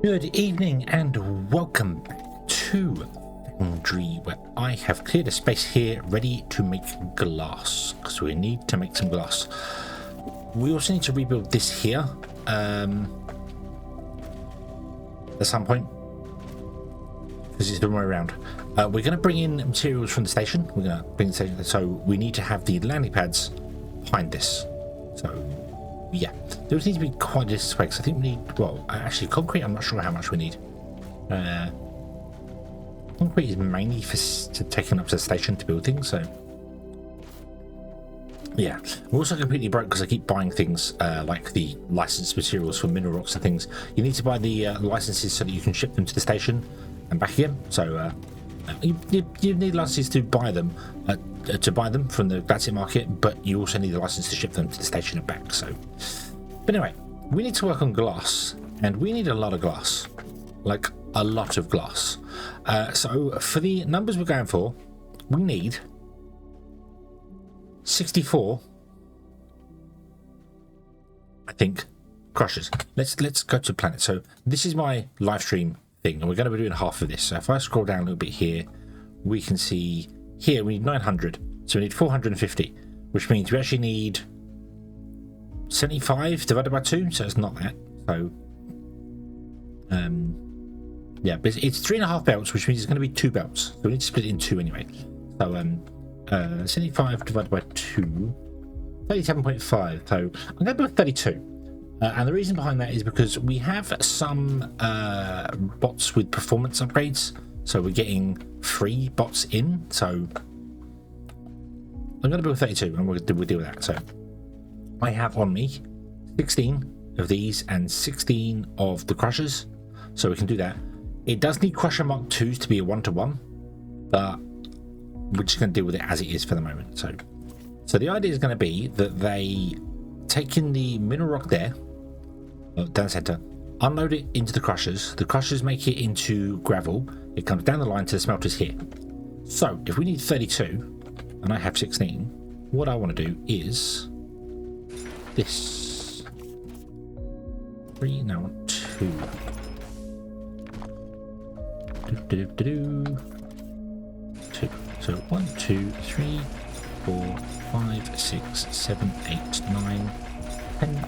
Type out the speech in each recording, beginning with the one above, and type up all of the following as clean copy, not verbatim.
Good evening and welcome back to Foundry, where I have cleared a space here ready to make glass, because we need to make some glass. We also need to rebuild this here at some point, because it's the wrong way around. We're going to bring in materials from the station. We're going to bring the station, so we need to have the landing pads behind this. So yeah, those need to be quite a distance away, because I think we need, well, actually concrete, I'm not sure how much we need. Concrete is mainly for taking up to the station to build things, so yeah. We're also completely broke because I keep buying things like the licensed materials for mineral rocks and things. You need to buy the licenses so that you can ship them to the station and back again, so you need licenses to buy them from the galactic market, but you also need the license to ship them to the station and back. So, but anyway, we need to work on glass, and we need a lot of glass, like a lot of glass. So for the numbers we're going for, we need 64, I think, crushers. Let's go to planet. So this is my live stream thing, and we're going to be doing half of this. So if I scroll down a little bit here, we can see here we need 900, so we need 450, which means we actually need 75 divided by 2, so it's not that. So yeah, but it's 3.5 belts, which means it's going to be 2 belts, so we need to split it in 2 anyway. So 75 divided by 2, 37.5, so I'm going to do a 32. And the reason behind that is because we have some bots with performance upgrades, so we're getting free bots in. So I'm going to build 32, and we'll deal with that. So I have on me 16 of these and 16 of the crushers, so we can do that. It does need crusher Mark 2s to be a 1-to-1, but we're just going to deal with it as it is for the moment. So the idea is going to be that they take in the mineral rock there, down the center, unload it into the crushers make it into gravel, it comes down the line to the smelters here. So if we need 32 and I have 16, what I want to do is this 3, now 2, two. So 1, 2, 3, 4, 5, 6, 7, 8, 9, 10,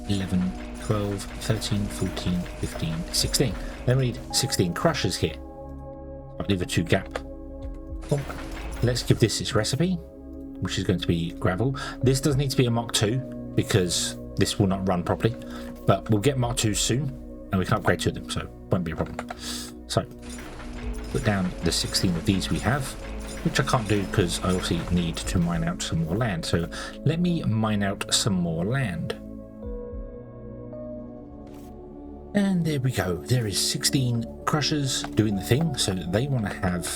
11, 12, 13, 14, 15, 16. Then we need 16 crushers here. I'll leave a 2 gap. Let's give this its recipe, which is going to be gravel. This does need to be a Mark 2 because this will not run properly, but we'll get Mark 2 soon and we can upgrade to them, so it won't be a problem. So put down the 16 of these we have, which I can't do because I obviously need to mine out some more land. So let me mine out some more land. And there we go. There is 16 crushers doing the thing. So they want to have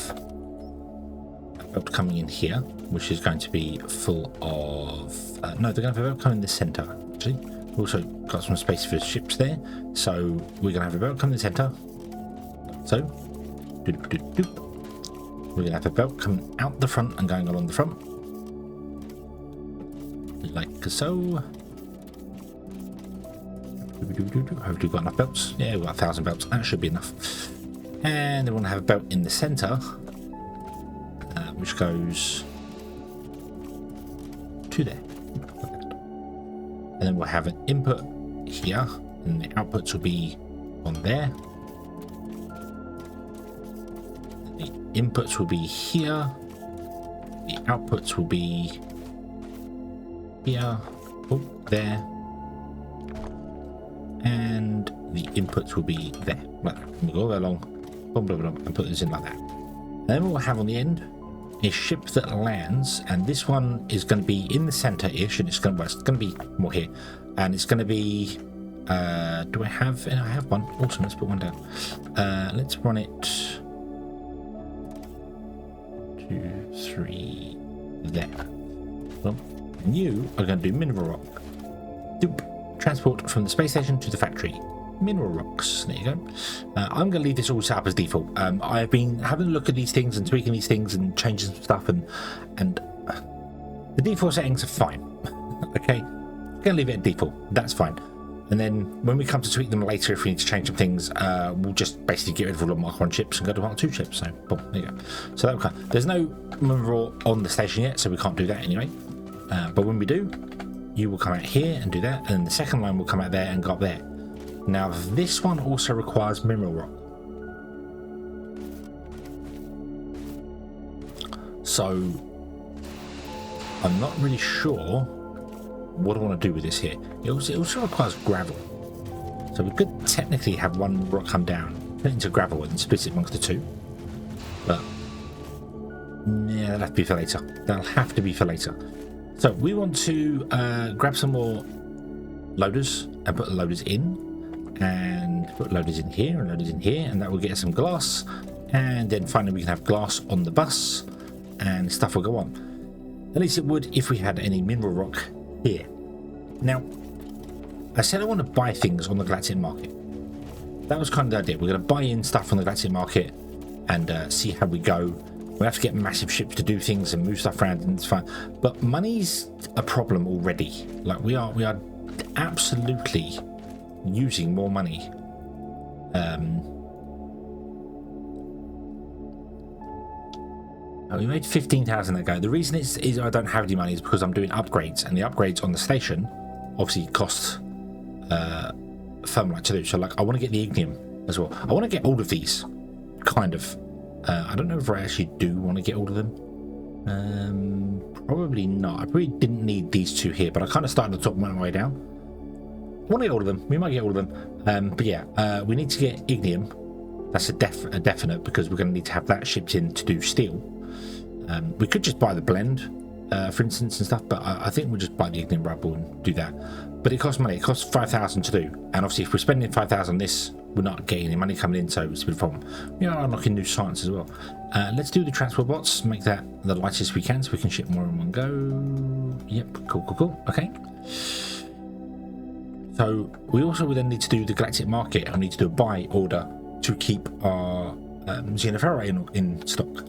a belt coming in here, which is going to be full of... no, they're going to have a belt coming in the center, actually. We've also got some space for ships there. So we're going to have a belt coming in the center. So, we're going to have a belt coming out the front and going along the front. Like so. Hopefully we've got enough belts. Yeah, we've got 1,000 belts. That should be enough. And then we want to have a belt in the center, which goes to there. And then we'll have an input here, and the outputs will be on there. The inputs will be here. The outputs will be here. Oh, there. And the inputs will be there. Well, we'll go along, blah, blah, blah, and put this in like that. And then what we'll have on the end is a ship that lands, and this one is going to be in the center-ish, and it's going to be more here, and it's going to be. Do I have? I have one. Awesome. Let's put one down. Let's run it. 2, 3, there. Well, and you are going to do mineral rock. Doop. Transport from the space station to the factory. Mineral rocks. There you go. I'm going to leave this all set up as default. I've been having a look at these things and tweaking these things and changing some stuff, and the default settings are fine. Okay, I'm going to leave it at default. That's fine. And then when we come to tweak them later, if we need to change some things, we'll just basically get rid of all the Mark 1 chips and go to Mark 2 chips. So, boom, there you go. So that will come. There's no mineral on the station yet, so we can't do that anyway. But when we do, you will come out here and do that, and then the second line will come out there and go up there. Now, this one also requires mineral rock. So, I'm not really sure what I want to do with this here. It also requires gravel. So we could technically have one rock come down, turn it into gravel and split it amongst the two. But yeah, that'll have to be for later. That'll have to be for later. So we want to grab some more loaders and put the loaders in, and put loaders in here and loaders in here, and that will get us some glass. And then finally we can have glass on the bus, and stuff will go on. At least it would if we had any mineral rock here. Now, I said I want to buy things on the galactic market. That was kind of the idea. We're going to buy in stuff on the galactic market and see how we go. We have to get massive ships to do things and move stuff around, and it's fine. But money's a problem already. Like we are absolutely using more money. We made 15,000 that go. The reason is I don't have any money is because I'm doing upgrades, and the upgrades on the station obviously cost thermalite to do. So like I want to get the ignium as well. I want to get all of these, kind of. I don't know if I actually do want to get all of them. Probably not. I probably didn't need these two here, but I kind of started at the top and went my way down. I want to get all of them. We might get all of them. But yeah, we need to get ignium. That's a definite, because we're going to need to have that shipped in to do steel. We could just buy the blend, for instance, and stuff, but I think we'll just buy the ignium rubble and do that. But it costs money. It costs 5,000 to do, and obviously if we're spending 5,000 on this, we're not getting any money coming in, so it's a bit of a problem. We are unlocking new science as well. Let's do the transport bots, make that the lightest we can so we can ship more in one go. Yep, cool. Okay. So we also will then need to do the galactic market. I need to do a buy order to keep our xenoferrite in stock.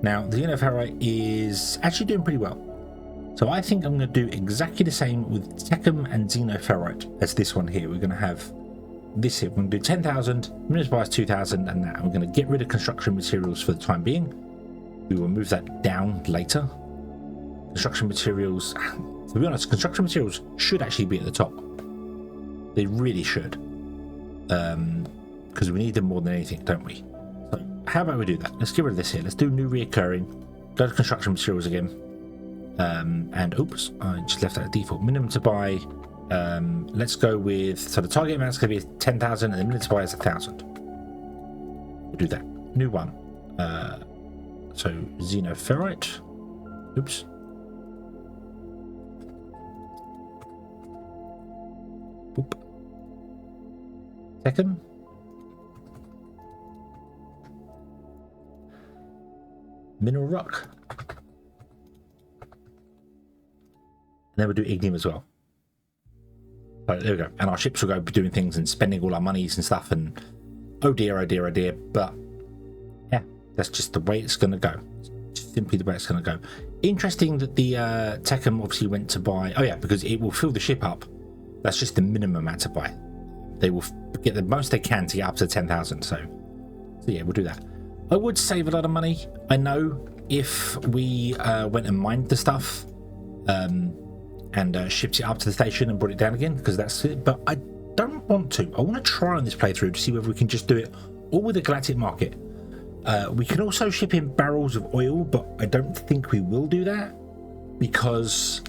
Now, the xenoferrite is actually doing pretty well. So I think I'm going to do exactly the same with techum and xenoferrite as this one here. We're going to have this here. We're going to do 10,000, minutes by 2,000, and that. We're going to get rid of construction materials for the time being. We will move that down later. Construction materials, to be honest, construction materials should actually be at the top. They really should. Because we need them more than anything, don't we? So how about we do that? Let's get rid of this here. Let's do new reoccurring. Go to construction materials again. And oops, I just left that at default. Minimum to buy. Let's go with, so the target amount is going to be 10,000 and the minimum to buy is 1,000. We'll do that. New one. So xenoferrite. Oops. Boop. Second. Mineral rock. And then we'll do ignium as well. So there we go. And our ships will go doing things and spending all our monies and stuff, and oh dear. But yeah, that's just the way it's going to go. Just simply the way it's going to go. Interesting that the techum obviously went to buy. Oh yeah, because it will fill the ship up. That's just the minimum amount to buy. They will get the most they can to get up to 10,000. So yeah, we'll do that. I would save a lot of money. I know if we went and mined the stuff and shipped it up to the station and brought it down again, because that's it. But I don't want to. I want to try on this playthrough to see whether we can just do it all with the galactic market. We can also ship in barrels of oil, but I don't think we will do that because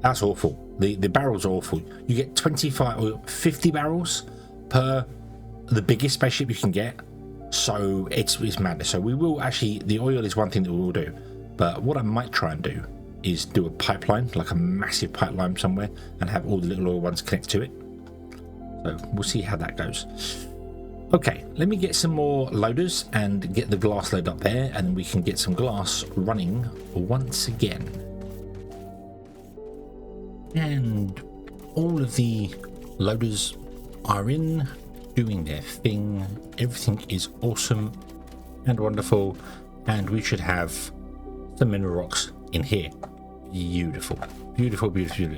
that's awful. The barrels are awful. You get 25 or 50 barrels per the biggest spaceship you can get. So it's madness. So we will actually, the oil is one thing that we will do. But what I might try and do is do a pipeline, like a massive pipeline somewhere, and have all the little oil ones connect to it. So we'll see how that goes. Okay, let me get some more loaders and get the glass load up there, and then we can get some glass running once again. And all of the loaders are in, doing their thing. Everything is awesome and wonderful, and we should have some mineral rocks in here. Beautiful.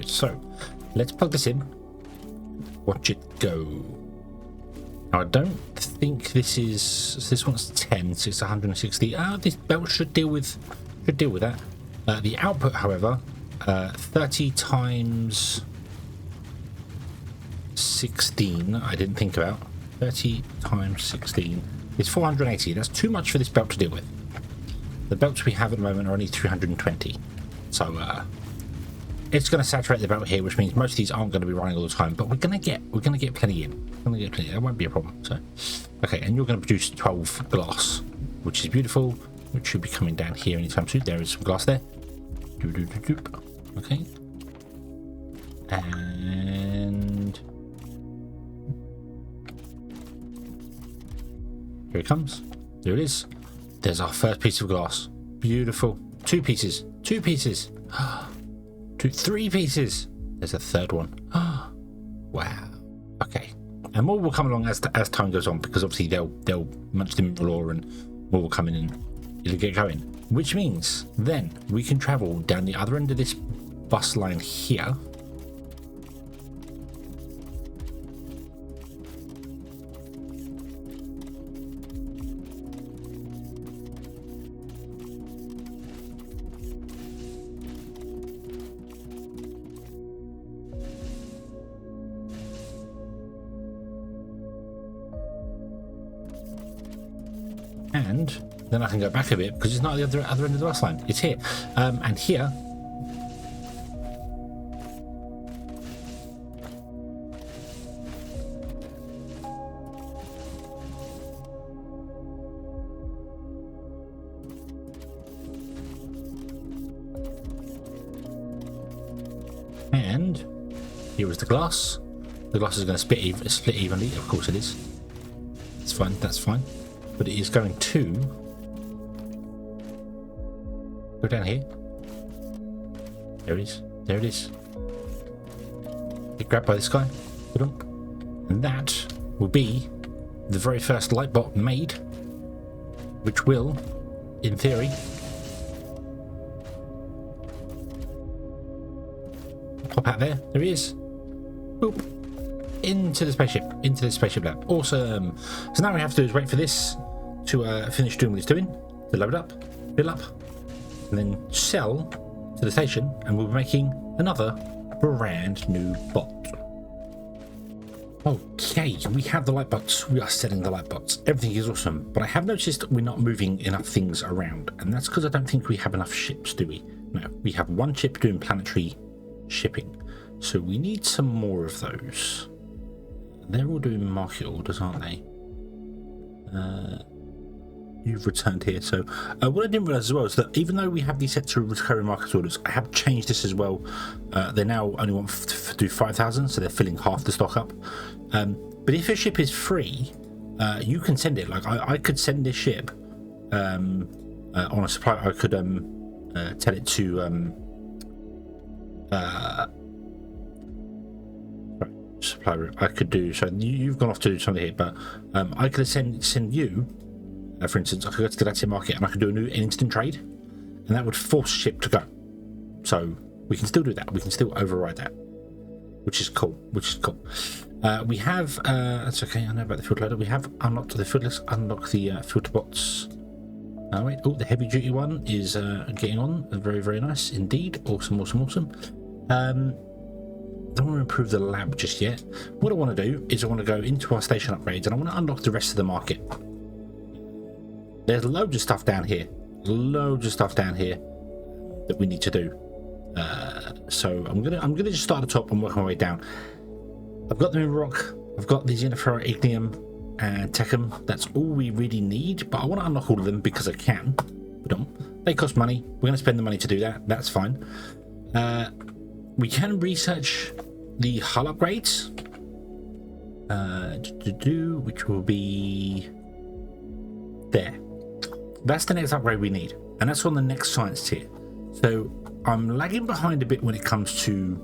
So let's plug this in. Watch it go. Now, I don't think this one's 10, so it's 160. This belt should deal with that. The output, however, 30 times 16, I didn't think about. 30 times 16 is 480. That's too much for this belt to deal with. The belts we have at the moment are only 320. So it's going to saturate the belt here, which means most of these aren't going to be running all the time, but we're going to get plenty in. That won't be a problem. So okay, and you're going to produce 12 glass, which is beautiful, which should be coming down here anytime soon. There is some glass there. Okay. And here it comes. There it is. There's our first piece of glass. Beautiful. Two pieces. 3 pieces. There's a third one. Wow. Okay. And more will come along as time goes on, because obviously they'll munch the mineral ore and more will come in and it'll get going. Which means then we can travel down the other end of this bus line here. And then I can go back a bit because it's not at the other end of the bus line. It's here. And here. And here is the glass. The glass is going to split evenly. Of course it is. It's fine. That's fine. But it is going to go down here. There it is. There it is. Get grabbed by this guy. And that will be the very first light bot made, which will, in theory, pop out there. There he is. Boop. Into the spaceship lab. Awesome. So now what we have to do is wait for this to finish doing what it's doing, to load up, fill up, and then sell to the station, and we'll be making another brand new bot. Okay, we have the light bots. We are selling the light bots. Everything is awesome, but I have noticed that we're not moving enough things around, and that's because I don't think we have enough ships, do we? No, we have one ship doing planetary shipping, so we need some more of those. They're all doing market orders, aren't they? You've returned here. So what I didn't realize as well is that even though we have these set to recurring market orders, I have changed this as well. They now only want to do 5,000, so they're filling half the stock up. But if a ship is free, you can send it. Like I could send this ship on a supply. I could tell it to supply route. I could do so. You've gone off to do something here, but I could send you. For instance, I could go to the Galactic market and I could do an instant trade, and that would force ship to go. So we can still do that. We can still override that, which is cool. We have. That's okay. I know about the field loader. We have unlocked the field. Let's unlock the filter bots. Wait. Oh, the heavy duty one is getting on. Very, very nice indeed. Awesome. Don't want to improve the lab just yet. What I want to do is I want to go into our station upgrades and I want to unlock the rest of the market. There's loads of stuff down here. That we need to do. So I'm gonna just start at the top and work my way down. I've got the rock. I've got the xenoferrite ignium and techum. That's all we really need. But I want to unlock all of them because I can. They cost money. We're going to spend the money to do that. That's fine. We can research the hull upgrades, which will be there. That's the next upgrade we need, and that's on the next science tier. So I'm lagging behind a bit when it comes to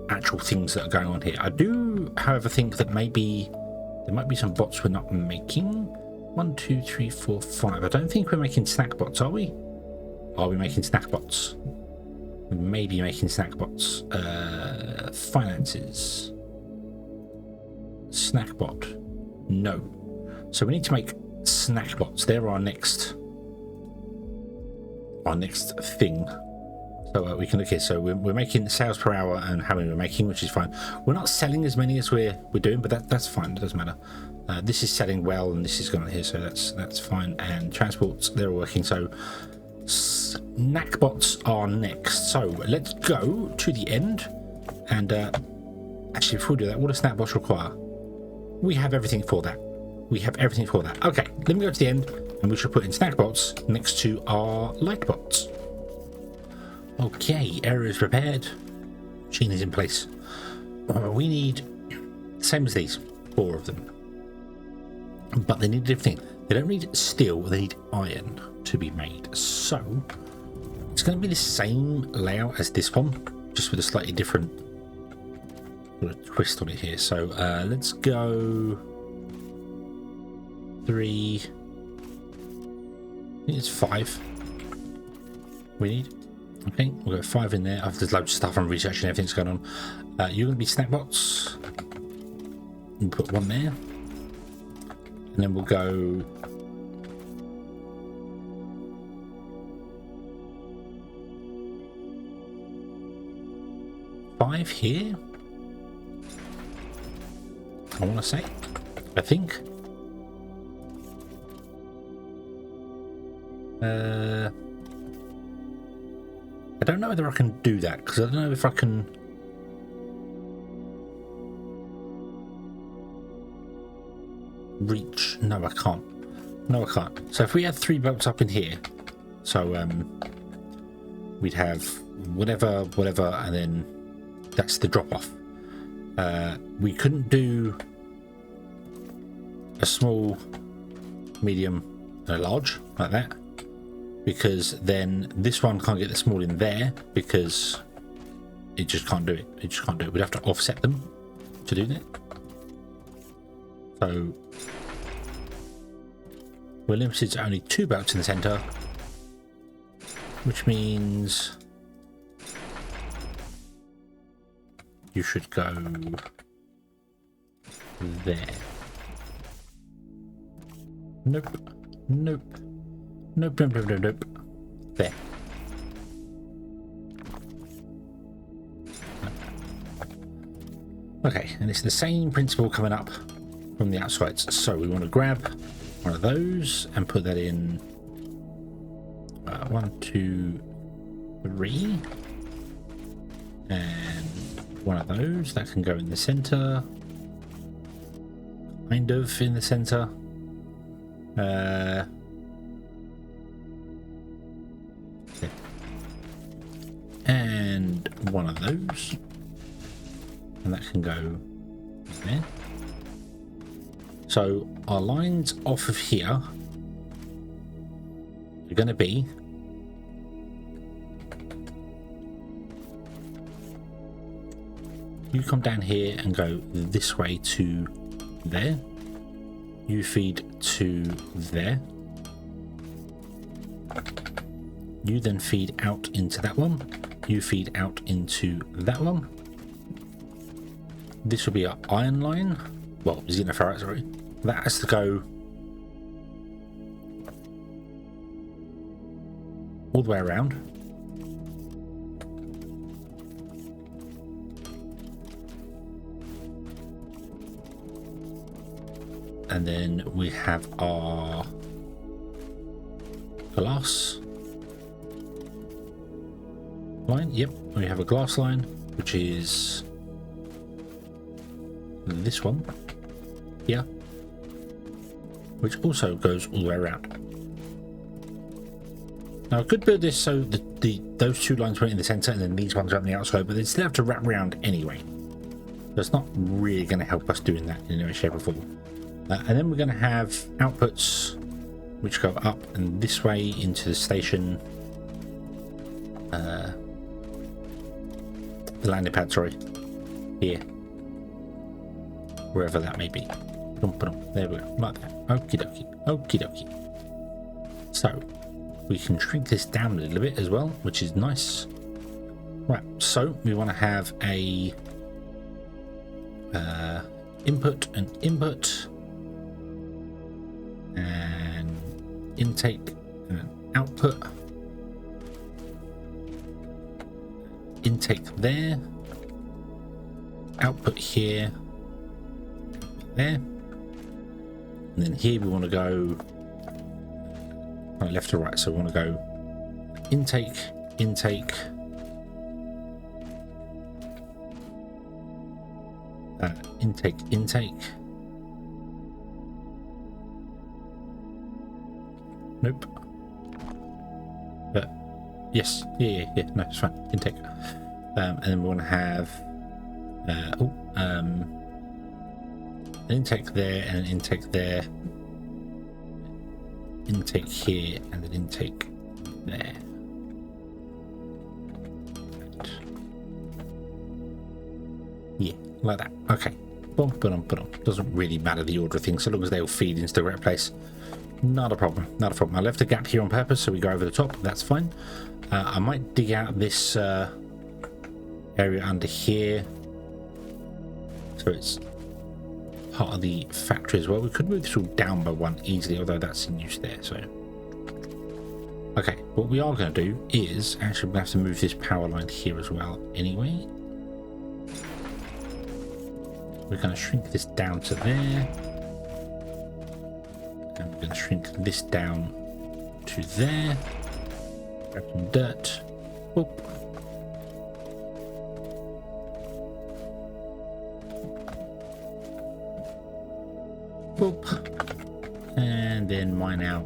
actual things that are going on here. I do, however, think that maybe there might be some bots we're not making. 1, 2, 3, 4, 5. I don't think we're making snack bots, are we? Are we making snack bots? We may be making snack bots. Finances. snack bot? No. So we need to make snack bots. They're our next thing. So we can look here. So we're making sales per hour and how many we're making, which is fine. We're not selling as many as we're doing, but that's fine. It doesn't matter. This is selling well, and this is going here, so that's fine. And transports, they're working. So snack bots are next. So let's go to the end. And actually, before we do that, what do snack bots require? We have everything for that. We have everything for that. Okay, let me go to the end, and we should put in snack bots next to our light bots. Okay, error is prepared. Machine is in place. We need, same as these, 4 of them. But they need a different thing. They don't need steel, they need iron to be made. So, it's going to be the same layout as this one, just with a slightly different twist on it here. So, let's go 3. I think it's 5 we need. Okay, we'll go 5 in there. There's loads of stuff I'm researching, everything's going on. You're going to be snack bots. We'll put 1 there. And then we'll go... five here. I want to say. I think. I don't know whether I can do that, because I don't know if I can... reach... No, I can't. No, I can't. So if we had 3 bolts up in here, so we'd have whatever, and then that's the drop-off. We couldn't do a small, medium, and a large, like that. Because then this one can't get the small in there because it just can't do it. It just can't do it. We'd have to offset them to do that. So we're limited to only 2 belts in the center, which means you should go there. Nope. Nope. Nope, nope, nope, nope, nope. There. Okay, and it's the same principle coming up from the outsides. So we want to grab one of those and put that in 1, 2, 3. And one of those that can go in the center. Kind of in the center. And one of those, and that can go there. So our lines off of here are going to be you come down here and go this way to there, you feed to there, you then feed out into that one, you feed out into that one. This will be our iron line, well, xenoferrite, sorry. That has to go all the way around. And then we have our glass line. Yep, we have a glass line, which is this one here, which also goes all the way around. Now I could build this so those 2 lines went in the center and then these ones are on the outside, but they still have to wrap around anyway. So it's not really going to help us doing that in any shape or form. And then we're going to have outputs which go up and this way into the station, the landing pad, sorry, here, wherever that may be. There we go, like that. Okie dokie, okie dokie. So we can shrink this down a little bit as well, which is nice. Right, so we want to have a input and input, and intake and output, intake there, output here, there, and then here we want to go left to right, so we want to go intake, intake, intake, intake. Nope. But yes, yeah, no, it's fine. Intake. And then we want to have an intake there and an intake there, intake here and an intake there. Yeah, like that. Okay. Boom, boom, boom. Doesn't really matter the order of things, so long as they all feed into the right place. Not a problem. Not a problem. I left a gap here on purpose, so we go over the top. That's fine. I might dig out this area under here, so it's part of the factory as well. We could move this all down by one easily, although that's in use there. So, okay. What we are going to do is actually we're going to have to move this power line here as well. Anyway. We're going to shrink this down to there, and we're going to shrink this down to there. Grab some dirt. Whoop. Whoop. And then mine out.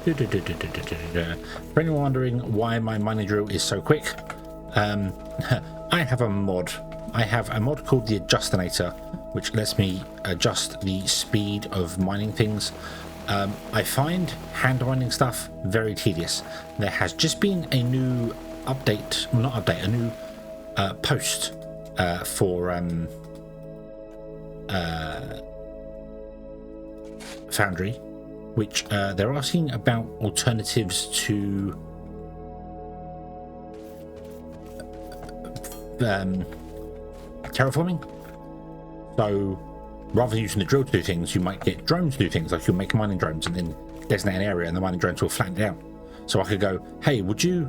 For anyone wondering why my mining drill is so quick, I have a mod. I have a mod called the Adjustinator, which lets me adjust the speed of mining things. I find hand mining stuff very tedious. There has just been a new update, well, not update, a new post for Foundry, which they're asking about alternatives to terraforming. So rather than using the drill to do things, you might get drones to do things, like you'll make mining drones and then designate an area and the mining drones will flatten it out. So I could go, hey, would you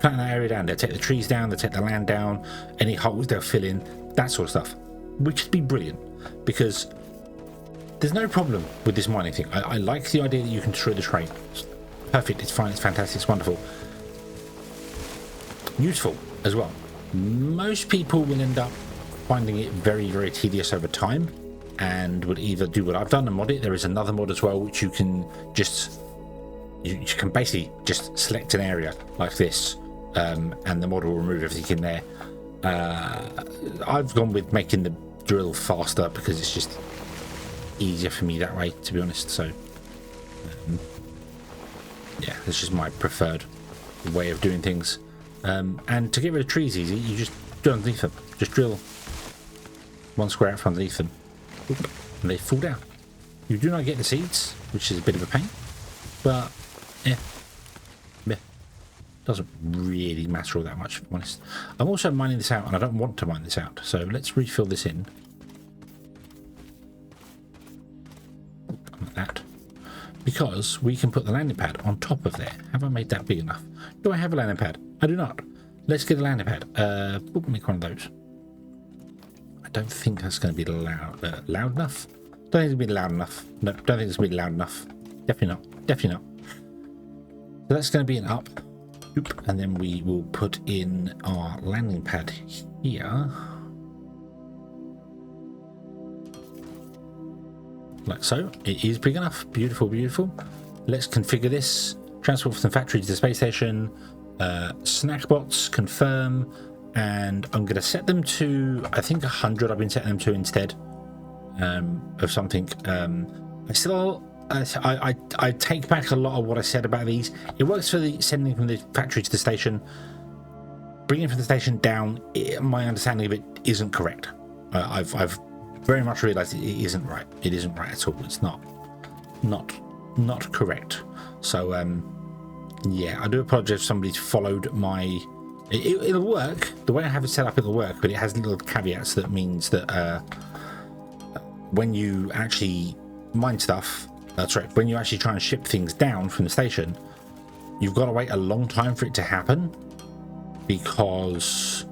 flatten that area down? They'll take the trees down, they'll take the land down, any holes they'll fill in, that sort of stuff, which would be brilliant, because there's no problem with this mining thing. I like the idea that you can destroy the terrain. It's perfect, it's fine, it's fantastic, it's wonderful. Useful as well. Most people will end up finding it very, very tedious over time and would either do what I've done and mod it. There is another mod as well, which you can just, you can basically just select an area like this, and the mod will remove everything in there. I've gone with making the drill faster because it's just easier for me that way, to be honest. So yeah, that's just my preferred way of doing things. And to get rid of trees easy, you just drill underneath them. Just drill one square out from underneath them, and they fall down. You do not get the seeds, which is a bit of a pain, but yeah, doesn't really matter all that much, if I'm honest. I'm also mining this out, and I don't want to mine this out, so let's refill this in like that, because we can put the landing pad on top of there. Have I made that big enough? Do I have a landing pad? I do not. Let's get a landing pad. We'll make one of those. I don't think that's going to be loud enough. Don't think it's going to be loud enough. No, don't think it's going to be loud enough. Definitely not. Definitely not. So that's going to be an up. Oop. And then we will put in our landing pad here. Like so. It is big enough. Beautiful, beautiful. Let's configure this. Transport from the factory to the space station. Snack bots, confirm. And I'm going to set them to, I think 100 I've been setting them to instead of something. I take back a lot of what I said about these. It works for the sending from the factory to the station. Bringing from the station down, my understanding of it isn't correct. I've very much realised it isn't right. It isn't right at all. It's not correct. So yeah, I do apologise if somebody's followed my... It'll work. the way I have it set up, it'll work, but it has little caveats that means that when you actually mine stuff, when you actually try and ship things down from the station, you've got to wait a long time for it to happen, because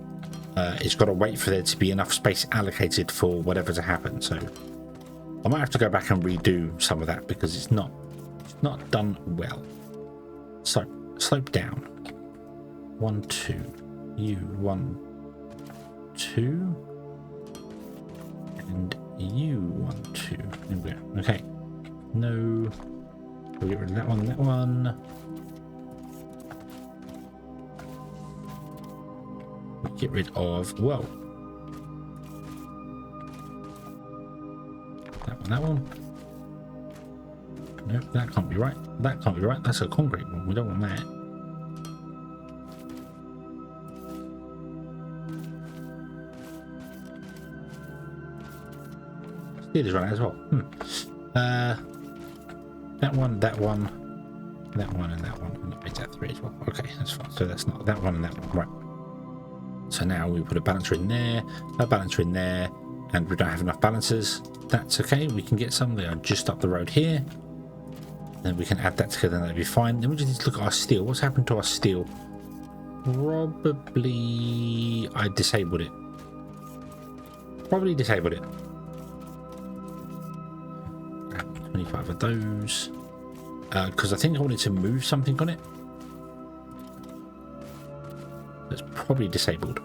it's got to wait for there to be enough space allocated for whatever to happen. So I might have to go back and redo some of that because it's not done well. So slope down. 1, 2. You 1, 2, and you 1, 2. There we go. Okay. No. We'll get rid of that one. That one. We'll get rid of. Whoa. That one. That one. No, that can't be right. That can't be right. That's a concrete one. We don't want that. Steel is running as well. That one, that one, that one, and that one. And that makes that 3 as well. Okay, that's fine. So that's not that one and that one. Right. So now we put a balancer in there, a balancer in there, and we don't have enough balancers. That's okay. We can get some. They are just up the road here. Then we can add that together and that'll be fine. Then we just need to look at our steel. What's happened to our steel? Probably I disabled it. Probably disabled it. 25 of those. Because I think I wanted to move something on it. That's probably disabled.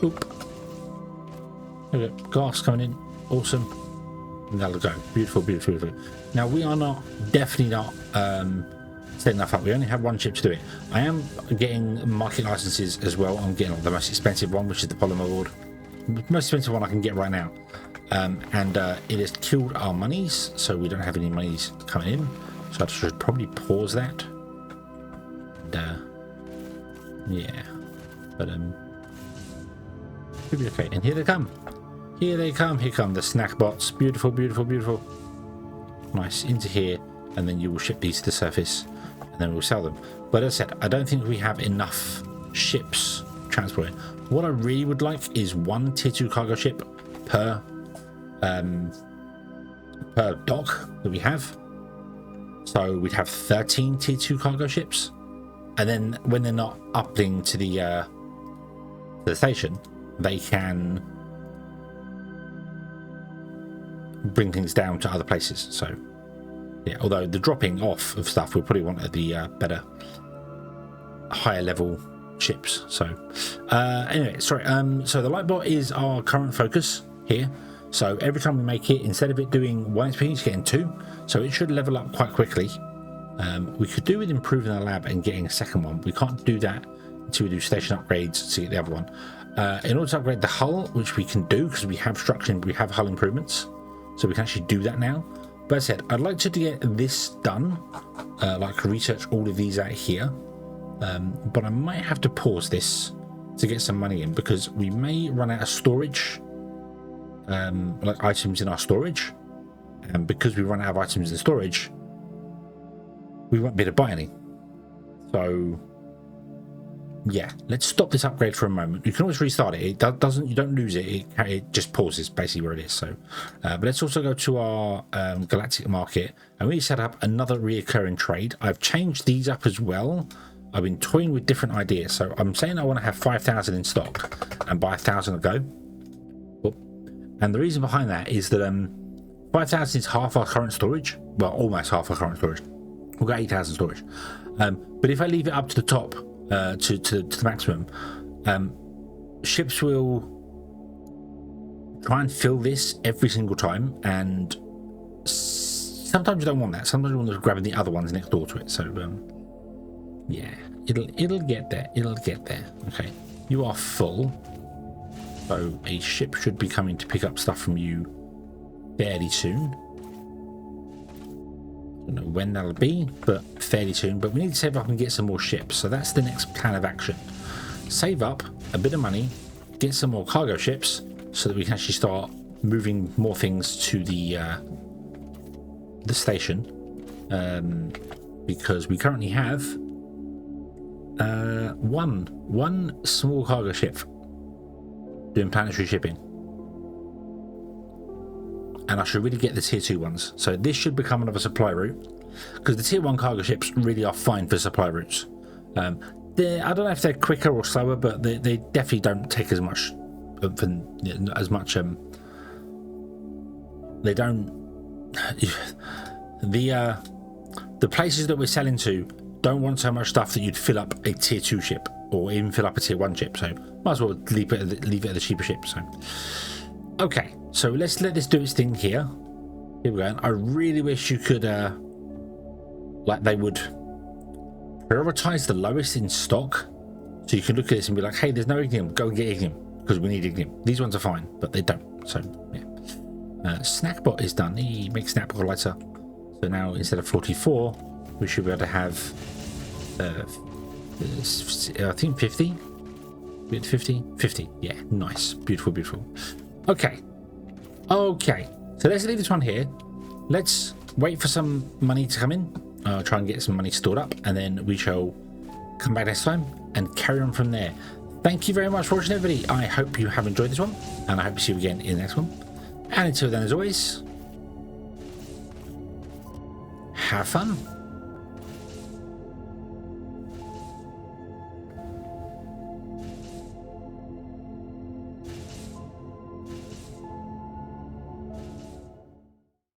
Oop. Okay, glass coming in. Awesome. And that'll go. Beautiful, beautiful, beautiful. Now we are not, definitely not setting enough up. We only have one ship to do it. I am getting market licenses as well. I'm getting the most expensive one, which is the polymer board. The most expensive one I can get right now. And it has killed our monies, so we don't have any monies coming in. So I should probably pause that. And, yeah. But should be okay. And here they come. Here they come. Here come the snack bots. Beautiful, beautiful, beautiful. Nice. Into here, and then you will ship these to the surface, and then we'll sell them. But as I said, I don't think we have enough ships transporting. What I really would like is 1 tier 2 cargo ship per dock that we have. So we'd have 13 tier 2 cargo ships, and then when they're not upling to the station, they can bring things down to other places. So yeah, although the dropping off of stuff we probably want at the better, higher level ships. So anyway, sorry. So the lightbot is our current focus here. So every time we make it, instead of it doing 1 XP, it's getting 2. So it should level up quite quickly. We could do with improving the lab and getting a second one. We can't do that until we do station upgrades to get the other one. In order to upgrade the hull, which we can do because we have structure and we have hull improvements, so we can actually do that now. But as I said, I'd like to get this done, like research all of these out here. But I might have to pause this to get some money in, because we may run out of storage, like items in our storage. And because we run out of items in storage, we won't be able to buy any. So yeah, let's stop this upgrade for a moment. You can always restart it. It doesn't. You don't lose it. It just pauses basically where it is. So, but let's also go to our galactic market, and we set up another reoccurring trade. I've changed these up as well. I've been toying with different ideas. So I'm saying I want to have 5,000 in stock and buy 1,000 a go. And the reason behind that is that 5,000 is half our current storage. Well, almost half our current storage. We've got 8,000 storage. But if I leave it up to the top, to the maximum, ships will try and fill this every single time, and sometimes you don't want that. Sometimes you want to grab the other ones next door to it. So yeah, it'll get there. It'll get there. Okay, you are full, so a ship should be coming to pick up stuff from you fairly soon. I don't know when that'll be, but fairly soon. But we need to save up and get some more ships, so that's the next plan of action. Save up a bit of money, get some more cargo ships, so that we can actually start moving more things to the station, because we currently have one small cargo ship doing planetary shipping, and I should really get the tier 2 ones. So this should become another supply route, because the tier 1 cargo ships really are fine for supply routes. I don't know if they're quicker or slower, but they definitely don't take as much they don't the places that we're selling to don't want so much stuff that you'd fill up a tier 2 ship or even fill up a tier 1 ship, so might as well leave it at the cheaper ship. So okay, so let's let this do its thing here. Here we go. I really wish you could like they would prioritize the lowest in stock, so you can look at this and be like, hey, there's no ignium, go and get ignium, because we need ignium. These ones are fine, but they don't. So yeah. Snackbot is done. He makes snackbot lighter. So now instead of 44, we should be able to have I think 50. 50. Yeah, nice, beautiful. Okay, so let's leave this one here. Let's wait for some money to come in. Try and get some money stored up, and then we shall come back next time and carry on from there. Thank you very much for watching, everybody. I hope you have enjoyed this one, and I hope to see you again in the next one. And until then, as always, have fun.